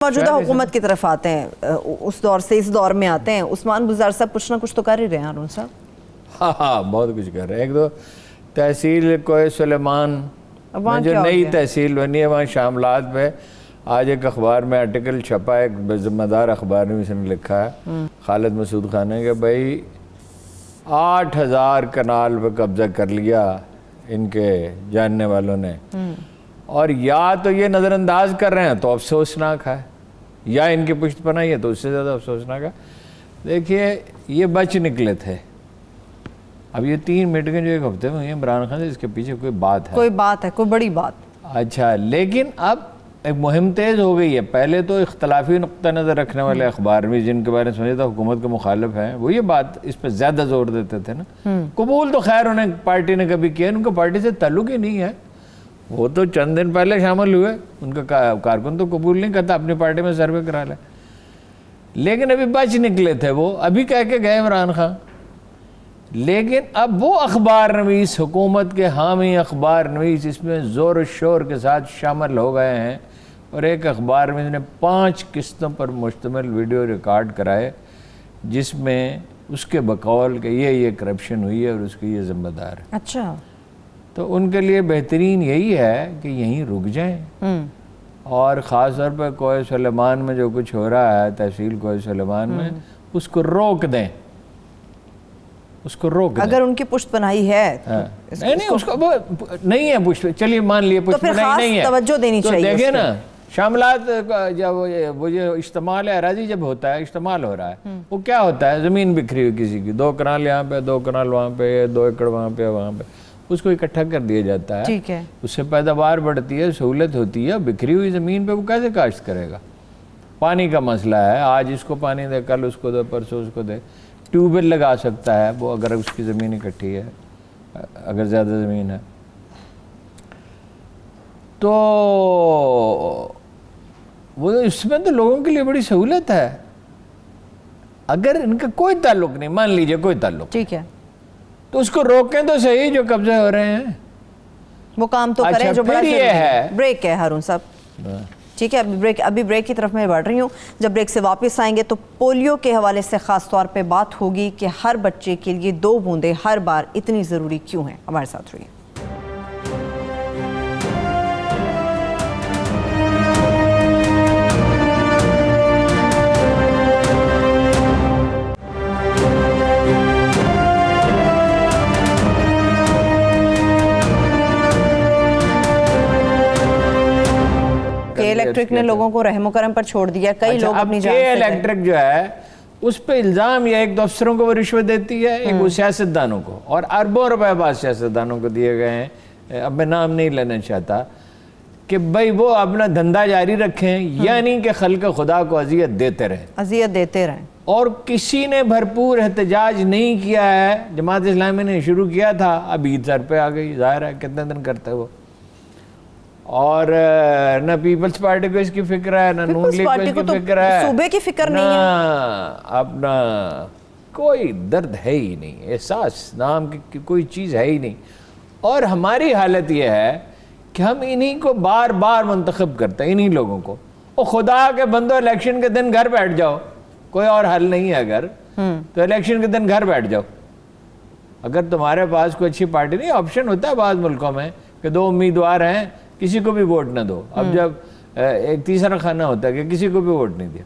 موجودہ حکومت کی طرف آتے ہیں، اس دور سے اس دور میں آتے ہیں، عثمان بزدار صاحب کچھ نہ کچھ تو کر ہی رہے ہیں ہارون صاحب۔ ہاں بہت کچھ کر رہے ہیں۔ ایک تو تحصیل کوئے سلیمان میں جو نئی تحصیل بنی ہے وہاں شاملات پہ آج ایک اخبار میں آرٹیکل چھپا ہے، ایک ذمہ دار اخبار میں اس نے لکھا ہے خالد مسعود خان نے کہ بھائی 8000 کنال پہ قبضہ کر لیا ان کے جاننے والوں نے، اور یا تو یہ نظر انداز کر رہے ہیں تو افسوسناک ہے، یا ان کی پشت پناہی ہے تو اس سے زیادہ افسوسناک ہے۔ دیکھیے یہ بچ نکلے تھے، اب یہ 3 میٹنگیں جو ایک ہفتے میں ہوئی ہیں عمران خان سے، اس کے پیچھے کوئی بات ہے، کوئی بات ہے، کوئی بڑی بات۔ اچھا لیکن اب ایک مہم تیز ہو گئی ہے۔ پہلے تو اختلافی نقطہ نظر رکھنے والے اخبار بھی جن کے بارے میں سمجھے تھا حکومت کے مخالف ہیں، وہ یہ بات اس پہ زیادہ زور دیتے تھے نا۔ قبول تو خیر انہیں پارٹی نے کبھی کیا، ان کو پارٹی سے تعلق ہی نہیں ہے، وہ تو چند دن پہلے شامل ہوئے، ان کا کارکن تو قبول نہیں کرتا اپنی پارٹی میں سروے کرا لے، لیکن ابھی بچ نکلے تھے وہ، ابھی کہہ کے گئے عمران خان۔ لیکن اب وہ اخبار نویس، حکومت کے حامی اخبار نویس اس میں زور و شور کے ساتھ شامل ہو گئے ہیں، اور ایک اخبار میں انہوں نے 5 قسطوں پر مشتمل ویڈیو ریکارڈ کرائے جس میں اس کے بقول کہ یہ کرپشن ہوئی ہے اور اس کی یہ ذمہ دار ہے۔ اچھا، تو ان کے لیے بہترین یہی ہے کہ یہیں رک جائیں، اور خاص طور پر کوئے سلیمان میں جو کچھ ہو رہا ہے، تحصیل کوئے سلیمان میں، اس کو روک دیں، اس کو روک دیں۔ اگر ان کی پشت پناہی ہے نہیں اس کو نہیں ہے پشت، چلیے مان لیے پشت پناہی نہیں ہے، توجہ دینی چاہیے۔ دیکھیں نا شاملات جب وہ جو اشتمال اراضی جب ہوتا ہے، اشتمال ہو رہا ہے، وہ کیا ہوتا ہے؟ زمین بکھری ہوئی کسی کی، 2 کنال یہاں پہ، 2 کنال وہاں پہ، 2 ایکڑ وہاں پہ، وہاں پہ، اس کو اکٹھا کر دیا جاتا ہے، ٹھیک ہے، اس سے پیداوار بڑھتی ہے، سہولت ہوتی ہے۔ بکھری ہوئی زمین پہ وہ کیسے کاشت کرے گا؟ پانی کا مسئلہ ہے، آج اس کو پانی دے، کل اس کو دے، پرسوں اس کو دے، ٹیوب ویل لگا سکتا ہے وہ اگر اس کی زمین اکٹھی ہے، اگر زیادہ زمین ہے تو وہ اس میں تو لوگوں کے لیے بڑی سہولت ہے۔ اگر ان کا کوئی تعلق نہیں، مان لیجئے کوئی تعلق، ٹھیک ہے، تو اس کو روکیں تو صحیح جو قبضے ہو رہے ہیں، وہ کام تو کریں جو بڑا ضروری ہے۔ بریک ہے ہارون صاحب، ٹھیک ہے، ابھی بریک کی طرف میں بڑھ رہی ہوں۔ جب بریک سے واپس آئیں گے تو پولیو کے حوالے سے خاص طور پہ بات ہوگی کہ ہر بچے کے لیے 2 بوندیں ہر بار اتنی ضروری کیوں ہیں۔ ہمارے ساتھ رہیے۔ الیکٹرک نے لوگوں کو رحم و کرم پر چھوڑ دیا، کئی لوگ اپنی جان سے گئے۔ الیکٹرک جو ہے اس پہ الزام یہ ایک 2 افسروں کو وہ رشوت دیتی ہے، ایک وہ سیاستدانوں کو، اور اربوں روپے بعد سیاستدانوں کو دیے گئے ہیں، اب میں نام نہیں لینا چاہتا، کہ بھائی وہ اپنا دھندا جاری رکھیں، یعنی کہ خلق خدا کو اذیت دیتے رہیں، اور کسی نے بھرپور احتجاج نہیں کیا ہے۔ جماعت اسلامی نے شروع کیا تھا، اب عید سر پہ آ گئی، ظاہر ہے کتنے دن کرتے وہ، اور نہ پیپلز پارٹی کو اس کی فکر ہے، نہ نون لیگ کو اس کی فکر ہے، صوبے کی فکر نہیں ہے، اپنا کوئی درد ہے ہی نہیں، احساس نام کی کوئی چیز ہے ہی نہیں۔ اور ہماری حالت یہ ہے کہ ہم انہی کو بار بار منتخب کرتے ہیں، انہی لوگوں کو۔ اور خدا کے بندو الیکشن کے دن گھر بیٹھ جاؤ، کوئی اور حل نہیں ہے اگر تو الیکشن کے دن گھر بیٹھ جاؤ۔ اگر تمہارے پاس کوئی اچھی پارٹی نہیں، آپشن ہوتا ہے بعض ملکوں میں کہ 2 امیدوار ہیں، کسی کو بھی ووٹ نہ دو۔ اب جب ایک تیسرا خانہ ہوتا ہے کہ کسی کو بھی ووٹ نہیں دیا،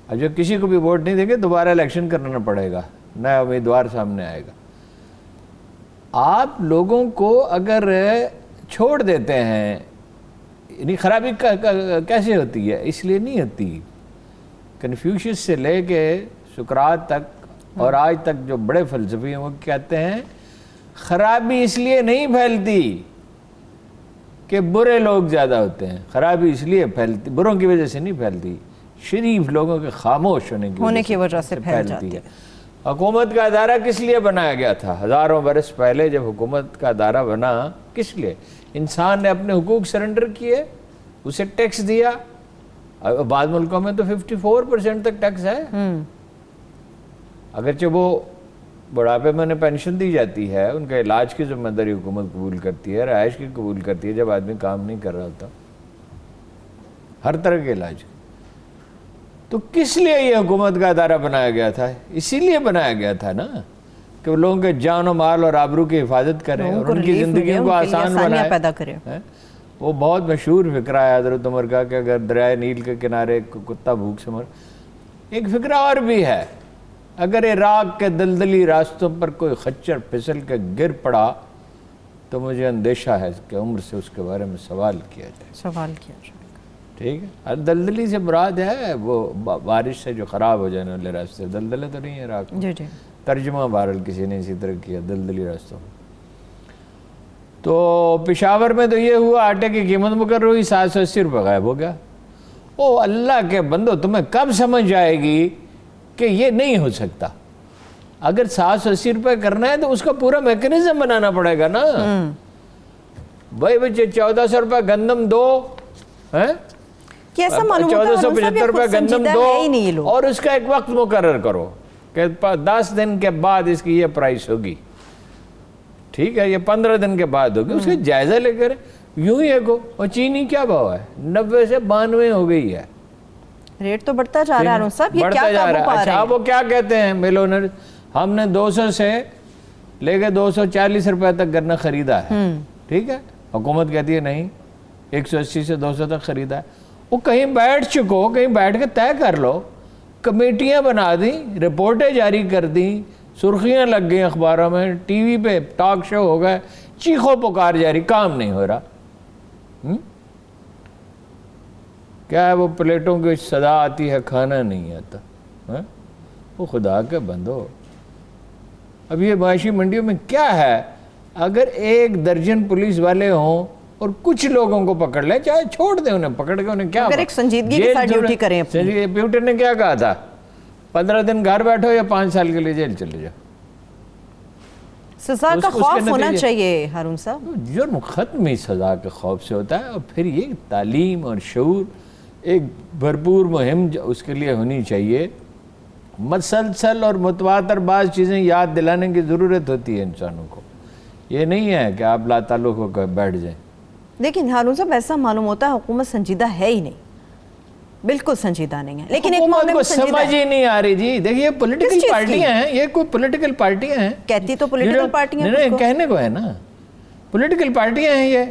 اب جب کسی کو بھی ووٹ نہیں دیں گے دوبارہ الیکشن کرنا پڑے گا، نیا امیدوار سامنے آئے گا۔ آپ لوگوں کو اگر چھوڑ دیتے ہیں، یعنی خرابی کیسے ہوتی ہے؟ اس لیے نہیں ہوتی، کنفیوشس سے لے کے سقراط تک اور آج تک جو بڑے فلسفی ہیں وہ کہتے ہیں خرابی اس لیے نہیں پھیلتی کہ برے لوگ زیادہ ہوتے ہیں، خرابی اس لیے پھیلتی، بروں کی وجہ سے نہیں پھیلتی، شریف لوگوں کے خاموش ہونے کی وجہ سے پھیل جاتی ہے۔ حکومت کا ادارہ کس لیے بنایا گیا تھا؟ ہزاروں برس پہلے جب حکومت کا ادارہ بنا، کس لیے؟ انسان نے اپنے حقوق سرنڈر کیے، اسے ٹیکس دیا، بعض ملکوں میں تو 54% تک ٹیکس ہے، اگرچہ وہ بڑھاپے میں انہیں پینشن دی جاتی ہے، ان کا علاج کی ذمہ داری حکومت قبول کرتی ہے، رہائش کی قبول کرتی ہے جب آدمی کام نہیں کر رہا ہوتا۔ ہر طرح کے علاج. تو کس لیے یہ حکومت کا ادارہ بنایا گیا تھا؟ اسی لیے بنایا گیا تھا نا کہ وہ لوگوں کے جان و مال اور آبرو کی حفاظت کریں اور ان کی زندگیوں کو آسان بنائے پیدا کریں. وہ بہت مشہور فقرہ ہے حضرت عمر کا کہ اگر دریائے نیل کے کنارے کتا بھوک سے مر. ایک فقرہ اور بھی ہے، اگر عراق کے دلدلی راستوں پر کوئی خچر پھسل کے گر پڑا تو مجھے اندیشہ ہے کہ عمر سے اس کے بارے میں سوال کیا جائے. ٹھیک ہے، دلدلی سے مراد ہے وہ بارش سے جو خراب ہو جانے والے راستے. دلدلے تو نہیں ہے عراق میں. ترجمہ بہرحال کسی نے اسی طرح کیا دلدلی راستوں میں. تو پشاور میں تو یہ ہوا آٹے کی قیمت مقرر ہوئی، 780 روپے غائب ہو گیا. او اللہ کے بندو، تمہیں کب سمجھ آئے گی کہ یہ نہیں ہو سکتا؟ اگر 780 روپے کرنا ہے تو اس کا پورا میکنزم بنانا پڑے گا نا. بھائی بچے 1400 روپے گندم دو، 1475 روپے گندم دو اور اس کا ایک وقت مقرر کرو کہ 10 دن کے بعد اس کی یہ پرائس ہوگی. ٹھیک ہے، یہ 15 دن کے بعد ہوگی. اس کا جائزہ لے کر یوں ہی ایک ہو. اور چینی کیا بھاؤ ہے؟ 90 سے 92 ہو گئی ہے. ریٹ تو بڑھتا جا رہا ہے صاحب، یہ کیا قابو پا رہے ہیں؟ اچھا وہ کیا کہتے ہیں میلونر، ہم نے 200 سے لے کے 240 روپے تک گنا خریدا ہے. ٹھیک ہے، حکومت کہتی ہے نہیں 180 سے 200 تک خریدا ہے. وہ کہیں بیٹھ چکو، کہیں بیٹھ کے طے کر لو. کمیٹیاں بنا دیں، رپورٹیں جاری کر دیں، سرخیاں لگ گئیں اخباروں میں، ٹی وی پہ ٹاک شو ہو گئے، چیخو پکار جاری، کام نہیں ہو رہا. کیا ہے وہ پلیٹوں کی صدا آتی ہے، کھانا نہیں آتا. وہ خدا کے بندو، اب یہ معاشی منڈیوں میں کیا ہے؟ اگر 1 درجن پولیس والے ہوں اور کچھ لوگوں کو پکڑ لیں، چاہے چھوڑ دیں انہیں، پکڑ کے انہیں کیا، اگر ایک سنجیدگی کے ساتھ ڈیوٹی کریں. پیوٹر نے کیا کہا تھا؟ 15 دن گھر بیٹھو یا 5 سال کے لیے جیل چلے جاؤ. سزا کا خوف ہونا چاہیے ہارون صاحب. جرم ختم ہی سزا کے خوف سے ہوتا ہے. اور پھر یہ تعلیم اور شعور، ایک بھرپور مہم اس کے لیے ہونی چاہیے. مسلسل اور متواتر بعض چیزیں یاد دلانے کی ضرورت ہوتی ہے انسانوں کو. یہ نہیں ہے کہ آپ لا تعلق ہو کر بیٹھ جائیں. لیکن ہارون صاحب ایسا معلوم ہوتا ہے حکومت سنجیدہ ہے ہی نہیں، بالکل سنجیدہ نہیں ہے. لیکن حکومت کو سمجھ ہی نہیں آ رہی جی. دیکھیے یہ پولیٹیکل پارٹیاں ہیں، یہ کوئی پولیٹیکل پارٹیاں ہیں. کہتی تو پولیٹیکل پارٹیاں نہیں، کہنے کو ہے نا پولیٹیکل پارٹیاں ہیں. یہ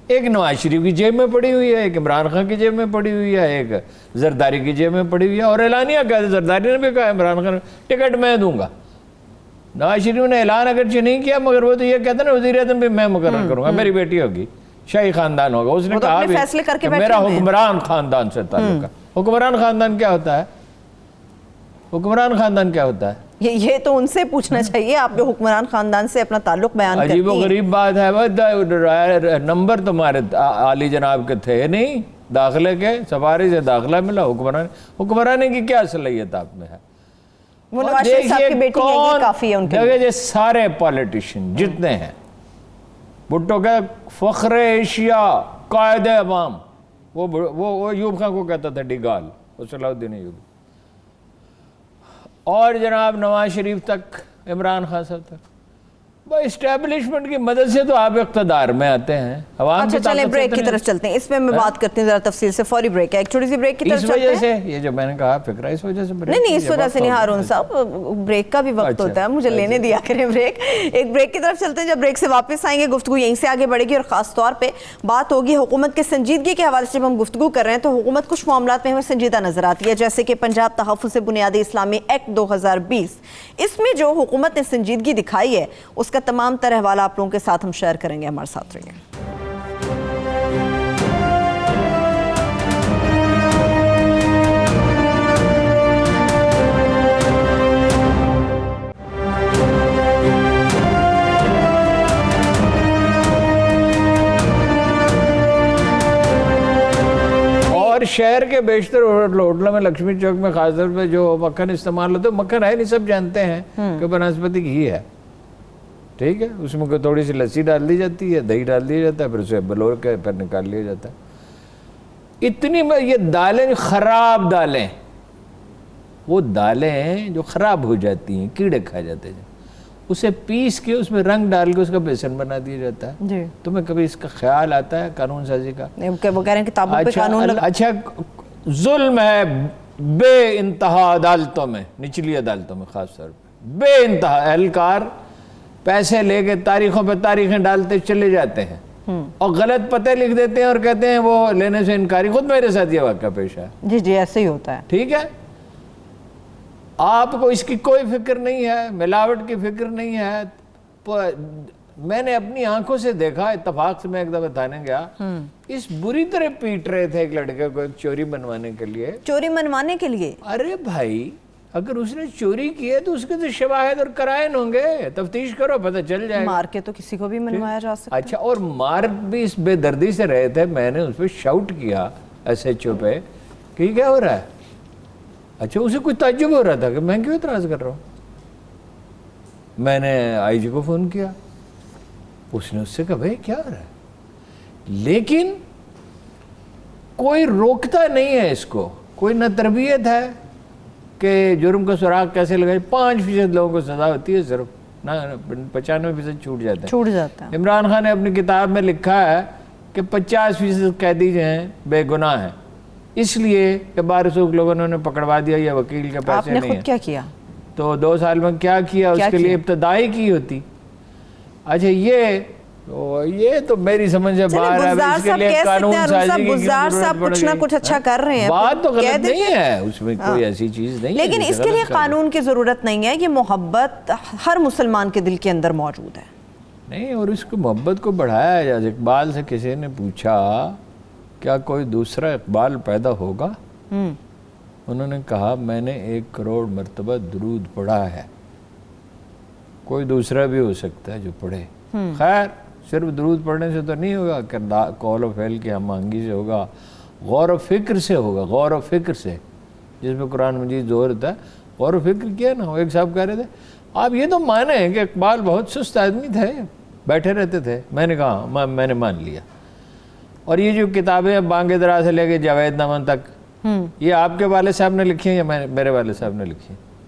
ایک نواز شریف کی جیب میں پڑی ہوئی ہے، ایک عمران خان کی جیب میں پڑی ہوئی ہے، ایک زرداری کی جیب میں پڑی ہوئی ہے. اور اعلانیہ کہا، زرداری نے بھی کہا عمران خان ٹکٹ میں دوں گا. نواز شریف نے اعلان اگرچہ نہیں کیا مگر وہ تو یہ کہتا نا وزیر اعظم بھی میں مقرر کروں گا، میری بیٹی ہوگی، شاہی خاندان ہوگا. اس نے کہا بھی کہ میرا حکمران خاندان سے تعلق ہے. حکمران خاندان کیا ہوتا ہے؟ حکمران خاندان کیا ہوتا ہے؟ یہ تو ان سے پوچھنا چاہیے. آپ جو حکمران خاندان سے اپنا تعلق بیان کرتی ہیں. عجیب و غریب بات ہے. نمبر تمہارے عالی جناب کے تھے نہیں، داخلے کے سفارش سے داخلہ ملا. حکمرانے کی کیا صلاحیت آپ میں ہے؟ وہ نواز شریف صاحب کی بیٹی ہے، یہ کافی ہے ان کے لیے. دیکھیں سارے پالیٹیشین جتنے ہیں، بھٹو کا فخر ایشیا، قائد عوام، وہ ایوب خان کو کہتا تھا ڈیگال، وہ صلاح الدین ایوبی. اور جناب نواز شریف تک، عمران خان صاحب تک، بھائی اسٹیبلشمنٹ کی مدد سے تو آپ اقتدار میں آتے ہیں. اچھا چلیں بریک کی طرف چلتے ہیں. اس میں بات کرتے ہیں ذرا تفصیل سے. فوری بریک ہے، ایک چھوٹی سی بریک کی طرف چلتے ہیں. اس وجہ سے یہ جو میں نے کہا فکرہ اس وجہ سے نہیں اس وجہ سے نہیں ہارون صاحب، بریک کا بھی وقت ہوتا ہے، مجھے لینے دیا کریں بریک. ایک بریک کی طرف چلتے ہیں. جب بریک سے واپس آئیں گے گفتگو یہیں سے آگے بڑھے گی اور خاص طور پہ بات ہوگی حکومت کے سنجیدگی کے حوالے سے. جب ہم گفتگو کر رہے ہیں تو حکومت کچھ معاملات میں ہمیں سنجیدہ نظر آتی ہے، جیسے کہ پنجاب تحفظ بنیادی اسلامی ایکٹ 2020. اس میں جو حکومت نے سنجیدگی دکھائی ہے اس کا تمام تر حوالہ آپ لوگوں کے ساتھ ہم شیئر کریں گے. ہمارے ساتھ رہیے. اور شہر کے بیشتر ہوٹلوں میں، لکشمی چوک میں خاص طور پہ جو مکھن استعمال ہوتا ہے، مکھن ہے نہیں، سب جانتے ہیں کہ بنسپتی کی ہی ہے. ٹھیک ہے، اس میں کوئی تھوڑی سی لسی ڈال دی جاتی ہے، دہی ڈال دیا جاتا ہے، پھر اسے بلور کے پھر نکال لیا جاتا ہے. اتنی میں یہ دالیں خراب دالیں، وہ دالیں جو خراب ہو جاتی ہیں، کیڑے کھا جاتے ہیں، اسے پیس کے اس میں رنگ ڈال کے اس کا بیسن بنا دیا جاتا ہے. جی تمہیں کبھی اس کا خیال آتا ہے قانون سازی کا؟ وہ کہہ رہے ہیں کتابوں پہ قانون اچھا ظلم ہے بے انتہا عدالتوں میں, نچلی عدالتوں میں خاص طور پہ بے انتہا اہلکار پیسے لے کے تاریخوں پہ تاریخیں ڈالتے چلے جاتے ہیں اور غلط پتے لکھ دیتے ہیں اور کہتے ہیں وہ لینے سے انکاری. خود میرے ساتھ یہ واقعہ پیش ہے. جی جی ایسے ہی ہوتا ہے. ٹھیک ہے, آپ کو اس کی کوئی فکر نہیں ہے, ملاوٹ کی فکر نہیں ہے. میں نے اپنی آنکھوں سے دیکھا, اتفاق سے میں ایک دفعہ تھانے گیا, اس بری طرح پیٹ رہے تھے ایک لڑکے کو ایک چوری بنوانے کے لیے. چوری منوانے کے لیے؟ ارے بھائی اگر اس نے چوری کی ہے تو اس کے تو شواہد اور قرائن ہوں گے, تفتیش کرو پتہ چل جائے گا. مار کے تو کسی کو بھی منوایا جا سکتا. اچھا, اور مار بھی اس بے دردی سے رہے تھے. میں نے اس پہ شاؤٹ کیا ایس ایچ او پہ کہ یہ کیا ہو رہا ہے. اچھا, اسے کوئی تعجب ہو رہا تھا کہ میں کیوں اعتراض کر رہا ہوں. میں نے آئی جی کو فون کیا, اس نے اس سے کہا بھائی کیا ہو رہا ہے, لیکن کوئی روکتا نہیں ہے اس کو. کوئی نہ تربیت ہے کہ جرم کا سراغ کیسے لگائے. 5% لوگوں کو سزا ہوتی ہے صرف, 95% چھوٹ جاتا ہے. عمران خان نے اپنی کتاب میں لکھا ہے کہ 50% قیدی جو ہیں بے گناہ ہیں, اس لیے کہ بارسوخ لوگوں نے انہیں پکڑوا دیا یا وکیل کے پیسے نہیں ہیں. آپ نے خود کیا کیا تو 2 سال میں کیا کیا اس کے لیے ابتدائی کی ہوتی. اچھا, یہ تو میری سمجھ سے باہر ہے. اس کے لیے قانون سازی کی صاحب کچھ نہ کچھ اچھا کر رہے ہیں, بات تو غلط نہیں ہے, اس میں کوئی ایسی چیز نہیں ہے, لیکن اس کے لیے قانون کی ضرورت نہیں ہے. یہ محبت ہر مسلمان کے دل کے اندر موجود ہے. نہیں, اور اس کو محبت کو بڑھایا جائے. اقبال سے کسی نے پوچھا کیا کوئی دوسرا اقبال پیدا ہوگا؟ انہوں نے کہا میں نے 1 کروڑ مرتبہ درود پڑھا ہے. کوئی دوسرا بھی ہو سکتا ہے جو پڑھے. خیر, صرف درود پڑھنے سے تو نہیں ہوگا, کردار قول و فعل کی ہم آہنگی سے ہوگا, غور و فکر سے ہوگا. غور و فکر سے, جس میں قرآن مجید زور ہوتا ہے, غور و فکر کیا نا. ایک صاحب کہہ رہے تھے آپ یہ تو مانیں کہ اقبال بہت سست آدمی تھے, بیٹھے رہتے تھے. میں نے کہا میں نے مان لیا. اور یہ جو کتابیں بانگ درا سے لے کے جاوید نامہ تک, یہ آپ کے والد صاحب نے لکھی ہیں یا میرے والد صاحب نے لکھی ہیں؟